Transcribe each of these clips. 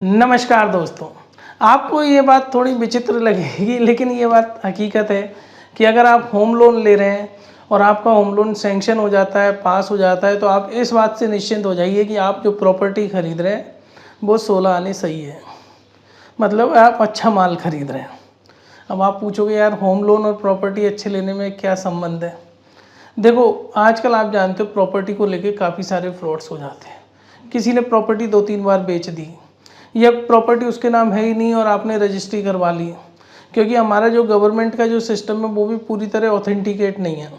नमस्कार दोस्तों। आपको ये बात थोड़ी विचित्र लगेगी लेकिन ये बात हकीकत है कि अगर आप होम लोन ले रहे हैं और आपका होम लोन सैंक्शन हो जाता है, पास हो जाता है, तो आप इस बात से निश्चिंत हो जाइए कि आप जो प्रॉपर्टी खरीद रहे हैं वो 16 आने सही है। मतलब आप अच्छा माल खरीद रहे हैं। अब आप पूछोगे यार होम लोन और प्रॉपर्टी अच्छे लेने में क्या संबंध है? देखो, आजकल आप जानते हो प्रॉपर्टी को लेके काफ़ी सारे फ्रॉड्स हो जाते हैं। किसी ने प्रॉपर्टी 2-3 बार बेच दी, या प्रॉपर्टी उसके नाम है ही नहीं और आपने रजिस्ट्री करवा ली, क्योंकि हमारा जो गवर्नमेंट का जो सिस्टम है वो भी पूरी तरह ऑथेंटिकेट नहीं है।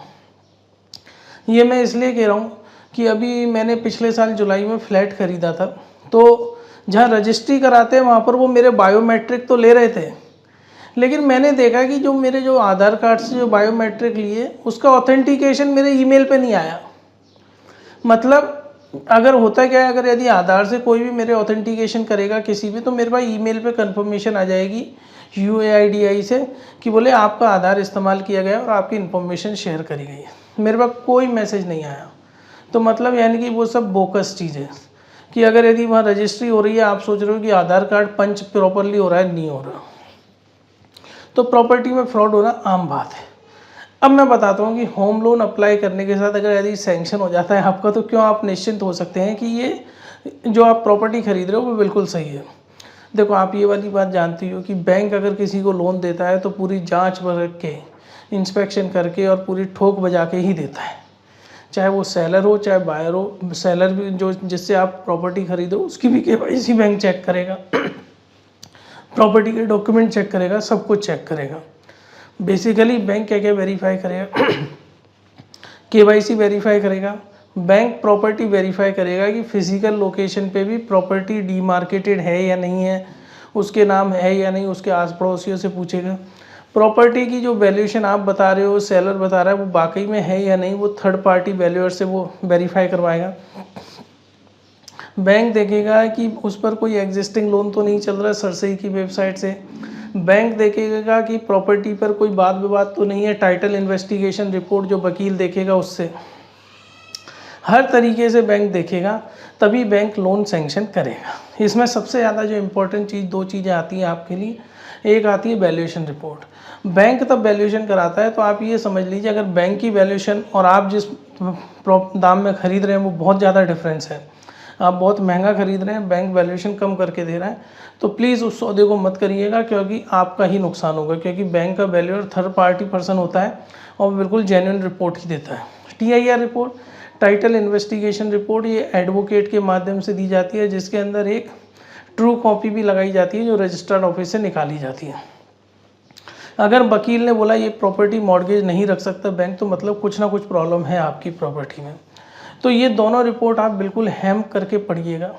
ये मैं इसलिए कह रहा हूँ कि अभी मैंने पिछले साल जुलाई में फ्लैट ख़रीदा था, तो जहाँ रजिस्ट्री कराते हैं वहाँ पर वो मेरे बायोमेट्रिक तो ले रहे थे, लेकिन मैंने देखा कि जो आधार कार्ड से जो बायोमेट्रिक लिए उसका ऑथेंटिकेशन मेरे ईमेल पे नहीं आया। मतलब अगर होता क्या है, अगर यदि आधार से कोई भी मेरे ऑथेंटिकेशन करेगा किसी भी, तो मेरे पास ईमेल पे कंफर्मेशन आ जाएगी UAIDI से कि बोले आपका आधार इस्तेमाल किया गया और आपकी इन्फॉर्मेशन शेयर करी गई है। मेरे पास कोई मैसेज नहीं आया। तो मतलब यानी कि वो सब बोकस चीज़ है कि अगर यदि वहाँ रजिस्ट्री हो रही है, आप सोच रहे हो कि आधार कार्ड पंच प्रॉपरली हो रहा है, नहीं हो रहा, तो प्रॉपर्टी में फ्रॉड होना आम बात है। अब मैं बताता हूँ कि होम लोन अप्लाई करने के साथ अगर यदि सैंक्शन हो जाता है आपका, तो क्यों आप निश्चिंत हो सकते हैं कि ये जो आप प्रॉपर्टी खरीद रहे हो वो बिल्कुल सही है। देखो, आप ये वाली बात जानती हो कि बैंक अगर किसी को लोन देता है तो पूरी जांच परख के, इंस्पेक्शन करके और पूरी ठोक बजा के ही देता है। चाहे वो सेलर हो चाहे बायर हो, सेलर भी जो जिससे आप प्रॉपर्टी खरीदो उसकी भी KYC बैंक चेक करेगा, प्रॉपर्टी के डॉक्यूमेंट चेक करेगा, सब कुछ चेक करेगा। बेसिकली बैंक क्या क्या वेरीफाई करेगा? KYC वेरीफाई करेगा, बैंक प्रॉपर्टी वेरीफाई करेगा कि फिजिकल लोकेशन पे भी प्रॉपर्टी डीमार्केटेड है या नहीं है, उसके नाम है या नहीं, उसके आस पड़ोसियों से पूछेगा। प्रॉपर्टी की जो वैल्यूएशन आप बता रहे हो, सेलर बता रहा है, वो वाकई में है या नहीं, वो थर्ड पार्टी वैल्यूअर से वो वेरीफाई करवाएगा। बैंक देखेगा कि उस पर कोई एग्जिस्टिंग लोन तो नहीं चल रहा है सरसई की वेबसाइट से। बैंक देखेगा कि प्रॉपर्टी पर कोई वाद विवाद तो नहीं है, टाइटल इन्वेस्टिगेशन रिपोर्ट जो वकील देखेगा उससे। हर तरीके से बैंक देखेगा, तभी बैंक लोन सैंक्शन करेगा। इसमें सबसे ज़्यादा जो इम्पोर्टेंट चीज़, दो चीज़ें आती हैं आपके लिए। एक आती है वैल्यूएशन रिपोर्ट। बैंक तब वैल्यूएशन कराता है, तो आप ये समझ लीजिए अगर बैंक की वैल्यूएशन और आप जिस दाम में ख़रीद रहे हैं वो बहुत ज़्यादा डिफरेंस है, आप बहुत महंगा खरीद रहे हैं, बैंक वैल्यूएशन कम करके दे रहा है, तो प्लीज़ उस सौदे को मत करिएगा, क्योंकि आपका ही नुकसान होगा। क्योंकि बैंक का वैल्यूअर थर्ड पार्टी पर्सन होता है और बिल्कुल जेन्युइन रिपोर्ट ही देता है। TIR report, title investigation report, ये एडवोकेट के माध्यम से दी जाती है, जिसके अंदर एक ट्रू कॉपी भी लगाई जाती है जो रजिस्टर्ड ऑफिस से निकाली जाती है। अगर वकील ने बोला ये प्रॉपर्टी मॉर्गेज नहीं रख सकता बैंक, तो मतलब कुछ ना कुछ प्रॉब्लम है आपकी प्रॉपर्टी में। तो ये दोनों रिपोर्ट आप बिल्कुल हैम करके पढ़िएगा।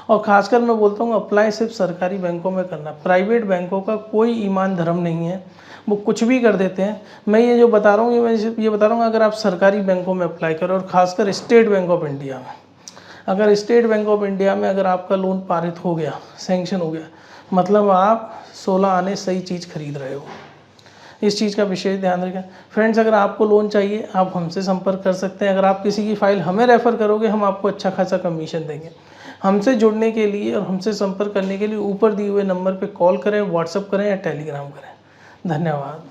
और ख़ासकर मैं बोलता हूँ अप्लाई सिर्फ सरकारी बैंकों में करना। प्राइवेट बैंकों का कोई ईमान धर्म नहीं है, वो कुछ भी कर देते हैं। मैं ये जो बता रहा हूँ, ये बता रहा हूँ अगर आप सरकारी बैंकों में अप्लाई करो, और ख़ासकर स्टेट बैंक ऑफ इंडिया में। अगर स्टेट बैंक ऑफ इंडिया में अगर आपका लोन पारित हो गया, सैंक्शन हो गया, मतलब आप 16 आने सही चीज़ खरीद रहे हो। इस चीज़ का विशेष ध्यान रखें। फ्रेंड्स, अगर आपको लोन चाहिए आप हमसे संपर्क कर सकते हैं। अगर आप किसी की फ़ाइल हमें रेफ़र करोगे, हम आपको अच्छा खासा कमीशन देंगे। हमसे जुड़ने के लिए और हमसे संपर्क करने के लिए ऊपर दिए हुए नंबर पर कॉल करें, व्हाट्सएप करें या टेलीग्राम करें। धन्यवाद।